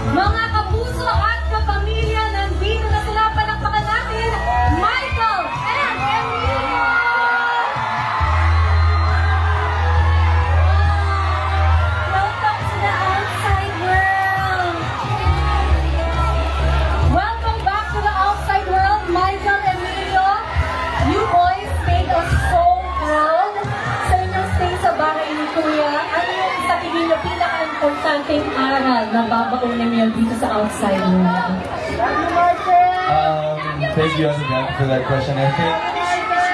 Mga kapuso at kapamilya, nandito na sila, palakpakan natin, Michael and Emilio! Welcome to the outside world! Welcome back to the outside world, Michael and Emilio. You boys made us so proud sa inyong stay sa bahay ni Kuya. Ano yung sa tingin niyo pinaka-importanteng aral na babaon niyo dito sa outside world? Thank you again for that question. I think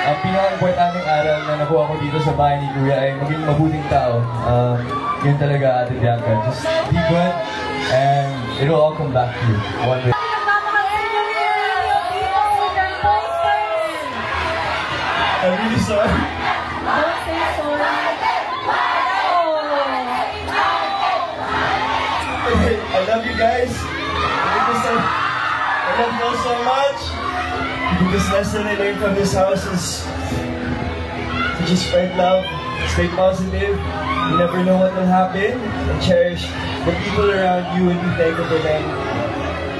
ang pinaka-importanteng aral na nakuha ko dito sa bahay ni Kuya ay maging mabuting tao. Yun talaga, Ate Bianca. Just be good and it'll all come back to you one way. I'm really sorry. Don't say sorry. I love you guys. I love you all so much. The biggest lesson I learned from this house is to just spread love, stay positive. You never know what will happen, and cherish the people around you and be thankful for them.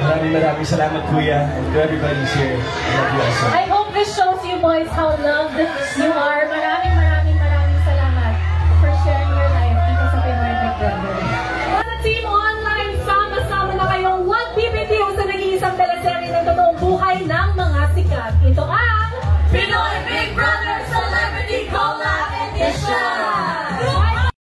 Maraming salamat, Kuya, and to everybody who's here. I love you all so much. I hope this shows you boys how loved you are